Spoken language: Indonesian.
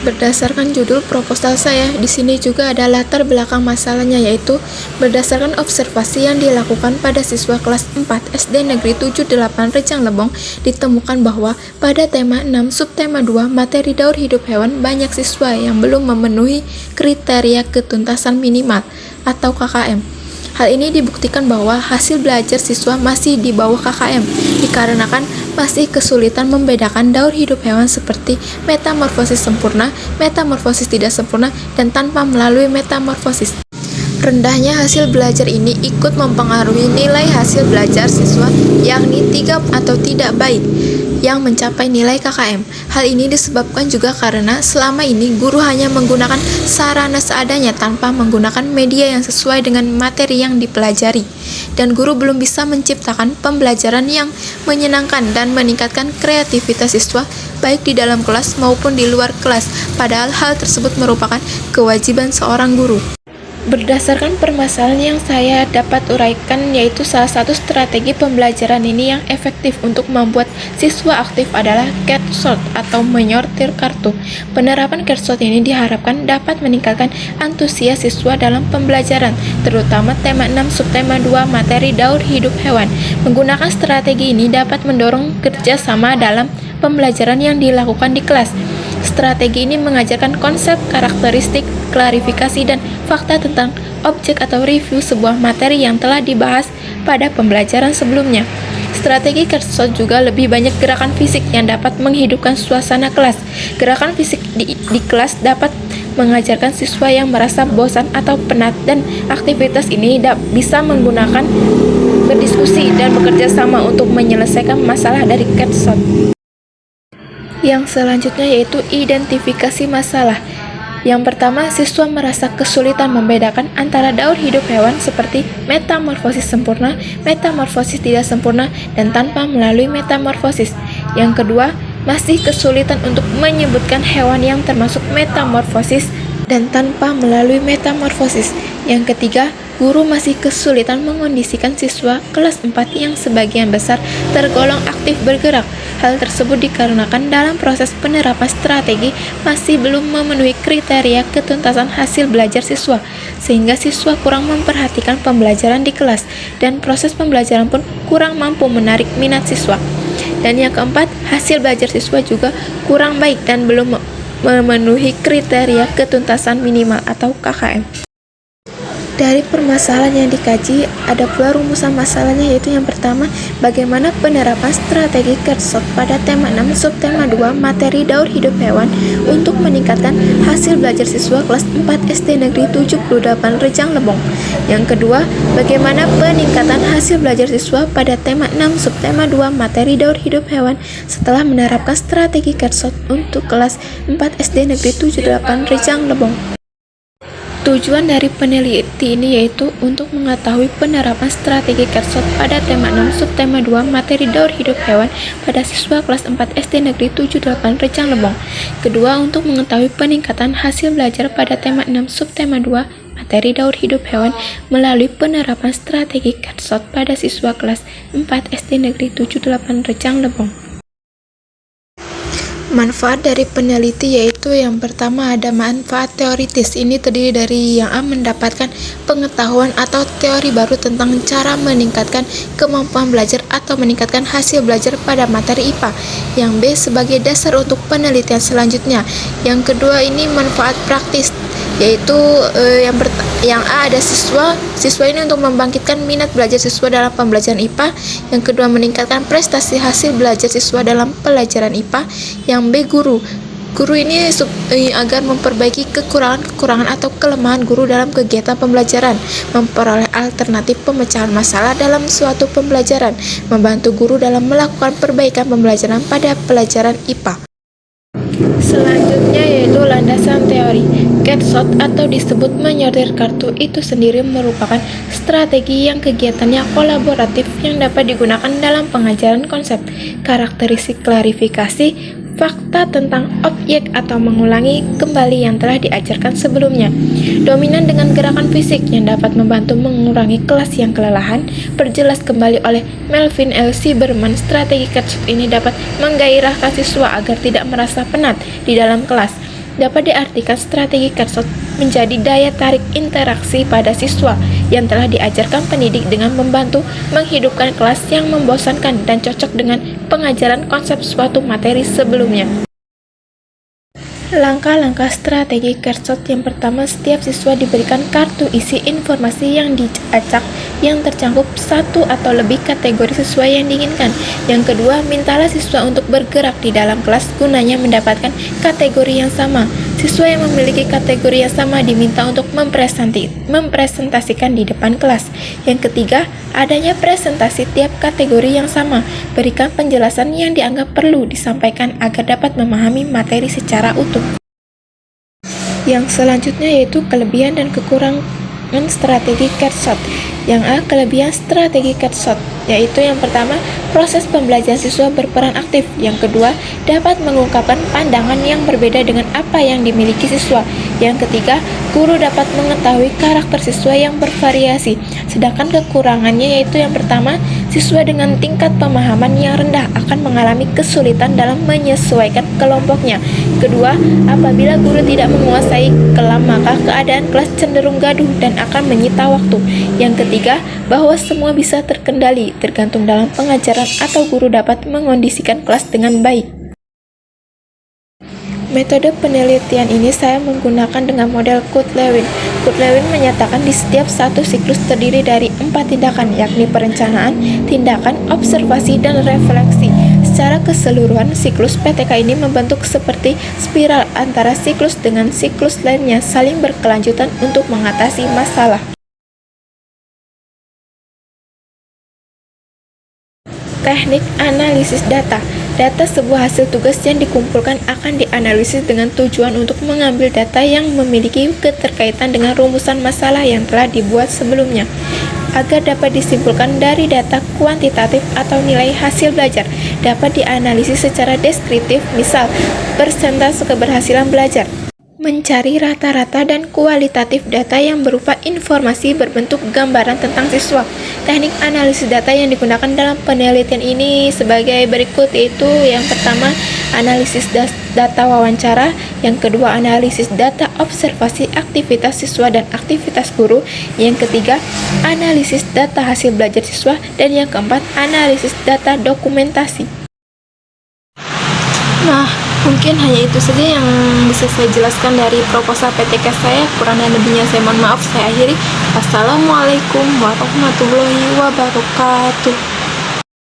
Berdasarkan judul proposal saya, di sini juga ada latar belakang masalahnya, yaitu berdasarkan observasi yang dilakukan pada siswa kelas 4 SD Negeri 78 Rejang Lebong, ditemukan bahwa pada tema 6 subtema 2 materi daur hidup hewan banyak siswa yang belum memenuhi kriteria ketuntasan minimal atau KKM. Hal ini dibuktikan bahwa hasil belajar siswa masih di bawah KKM, dikarenakan masih kesulitan membedakan daur hidup hewan seperti metamorfosis sempurna, metamorfosis tidak sempurna, dan tanpa melalui metamorfosis. Rendahnya hasil belajar ini ikut mempengaruhi nilai hasil belajar siswa, yakni 3 atau tidak baik, yang mencapai nilai KKM. Hal ini disebabkan juga karena selama ini guru hanya menggunakan sarana seadanya tanpa menggunakan media yang sesuai dengan materi yang dipelajari, dan guru belum bisa menciptakan pembelajaran yang menyenangkan dan meningkatkan kreativitas siswa baik di dalam kelas maupun di luar kelas, padahal hal tersebut merupakan kewajiban seorang guru. Berdasarkan permasalahan yang saya dapat uraikan, yaitu salah satu strategi pembelajaran ini yang efektif untuk membuat siswa aktif adalah cat sort atau menyortir kartu. Penerapan cat sort ini diharapkan dapat meningkatkan antusias siswa dalam pembelajaran, terutama tema 6 subtema 2 materi daur hidup hewan. Menggunakan strategi ini dapat mendorong kerjasama dalam pembelajaran yang dilakukan di kelas. Strategi ini mengajarkan konsep, karakteristik, klarifikasi, dan fakta tentang objek atau review sebuah materi yang telah dibahas pada pembelajaran sebelumnya. Strategi cat sort juga lebih banyak gerakan fisik yang dapat menghidupkan suasana kelas. Gerakan fisik di kelas dapat mengajarkan siswa yang merasa bosan atau penat, dan aktivitas ini bisa menggunakan berdiskusi dan bekerja sama untuk menyelesaikan masalah dari cat sort. Yang selanjutnya yaitu identifikasi masalah. Yang pertama, siswa merasa kesulitan membedakan antara daur hidup hewan seperti metamorfosis sempurna, metamorfosis tidak sempurna, dan tanpa melalui metamorfosis. Yang kedua, masih kesulitan untuk menyebutkan hewan yang termasuk metamorfosis dan tanpa melalui metamorfosis. Yang ketiga, guru masih kesulitan mengondisikan siswa kelas 4 yang sebagian besar tergolong aktif bergerak. Hal tersebut dikarenakan dalam proses penerapan strategi masih belum memenuhi kriteria ketuntasan hasil belajar siswa, sehingga siswa kurang memperhatikan pembelajaran di kelas, dan proses pembelajaran pun kurang mampu menarik minat siswa. Dan yang keempat, hasil belajar siswa juga kurang baik dan belum memenuhi kriteria ketuntasan minimal atau KKM. Dari permasalahan yang dikaji, ada pula rumusan masalahnya, yaitu yang pertama, bagaimana penerapan strategi cat sort pada tema 6 subtema 2 materi daur hidup hewan untuk meningkatkan hasil belajar siswa kelas 4 SD Negeri 78 Rejang Lebong. Yang kedua, bagaimana peningkatan hasil belajar siswa pada tema 6 subtema 2 materi daur hidup hewan setelah menerapkan strategi cat sort untuk kelas 4 SD Negeri 78 Rejang Lebong. Tujuan dari peneliti ini yaitu untuk mengetahui penerapan strategi cat sort pada tema 6 subtema 2 materi daur hidup hewan pada siswa kelas 4 SD Negeri 78 Rejang Lebong. Kedua, untuk mengetahui peningkatan hasil belajar pada tema 6 subtema 2 materi daur hidup hewan melalui penerapan strategi cat sort pada siswa kelas 4 SD Negeri 78 Rejang Lebong. Manfaat dari peneliti yaitu yang pertama ada manfaat teoritis. Ini terdiri dari yang A, mendapatkan pengetahuan atau teori baru tentang cara meningkatkan kemampuan belajar atau meningkatkan hasil belajar pada materi IPA. Yang B, sebagai dasar untuk penelitian selanjutnya. Yang kedua ini manfaat praktis, yaitu yang A ada siswa ini untuk membangkitkan minat belajar siswa dalam pembelajaran IPA. Yang kedua, meningkatkan prestasi hasil belajar siswa dalam pelajaran IPA. Yang B, guru ini agar memperbaiki kekurangan atau kelemahan guru dalam kegiatan pembelajaran, memperoleh alternatif pemecahan masalah dalam suatu pembelajaran, membantu guru dalam melakukan perbaikan pembelajaran pada pelajaran IPA. Selanjutnya yaitu landasan teori. Cat sort atau disebut menyortir kartu itu sendiri merupakan strategi yang kegiatannya kolaboratif yang dapat digunakan dalam pengajaran konsep, karakteristik, klarifikasi, fakta tentang objek atau mengulangi kembali yang telah diajarkan sebelumnya. Dominan dengan gerakan fisik yang dapat membantu mengurangi kelas yang kelelahan. Perjelas kembali oleh Melvin L. Sieberman, strategi cat sort ini dapat menggairahkan siswa agar tidak merasa penat di dalam kelas. Dapat diartikan strategi Kersot menjadi daya tarik interaksi pada siswa yang telah diajarkan pendidik dengan membantu menghidupkan kelas yang membosankan dan cocok dengan pengajaran konsep suatu materi sebelumnya. Langkah-langkah strategi Kersot yang pertama, setiap siswa diberikan kartu isi informasi yang diacak yang tercakup satu atau lebih kategori sesuai yang diinginkan. Yang kedua, mintalah siswa untuk bergerak di dalam kelas gunanya mendapatkan kategori yang sama. Siswa yang memiliki kategori yang sama diminta untuk mempresentasikan di depan kelas. Yang ketiga, adanya presentasi tiap kategori yang sama. Berikan penjelasan yang dianggap perlu disampaikan agar dapat memahami materi secara utuh. Yang selanjutnya yaitu kelebihan dan kekurangan strategi Kersot. Yang A, kelebihan strategi Kersot, yaitu yang pertama, proses pembelajaran siswa berperan aktif. Yang kedua, dapat mengungkapkan pandangan yang berbeda dengan apa yang dimiliki siswa. Yang ketiga, guru dapat mengetahui karakter siswa yang bervariasi. Sedangkan kekurangannya yaitu yang pertama, siswa dengan tingkat pemahaman yang rendah akan mengalami kesulitan dalam menyesuaikan kelompoknya. Kedua, apabila guru tidak menguasai kelam maka keadaan kelas cenderung gaduh dan akan menyita waktu. Yang ketiga, bahwa semua bisa terkendali tergantung dalam pengajaran atau guru dapat mengondisikan kelas dengan baik. Metode penelitian ini saya menggunakan dengan model Kut-Lewin. Kut-Lewin menyatakan di setiap satu siklus terdiri dari 4 tindakan, yakni perencanaan, tindakan, observasi, dan refleksi. Secara keseluruhan, siklus PTK ini membentuk seperti spiral antara siklus dengan siklus lainnya saling berkelanjutan untuk mengatasi masalah. Teknik analisis data. Data sebuah hasil tugas yang dikumpulkan akan dianalisis dengan tujuan untuk mengambil data yang memiliki keterkaitan dengan rumusan masalah yang telah dibuat sebelumnya, agar dapat disimpulkan dari data kuantitatif atau nilai hasil belajar. Dapat dianalisis secara deskriptif, misal persentase keberhasilan belajar. Mencari rata-rata dan kualitatif data yang berupa informasi berbentuk gambaran tentang siswa. Teknik analisis data yang digunakan dalam penelitian ini sebagai berikut, yaitu yang pertama, analisis data wawancara, yang kedua, analisis data observasi aktivitas siswa dan aktivitas guru, yang ketiga, analisis data hasil belajar siswa, dan yang keempat, analisis data dokumentasi. Nah, mungkin hanya itu saja yang bisa saya jelaskan dari proposal PTK saya. Kurang dan lebihnya saya mohon maaf. Saya akhiri. Wassalamualaikum warahmatullahi wabarakatuh.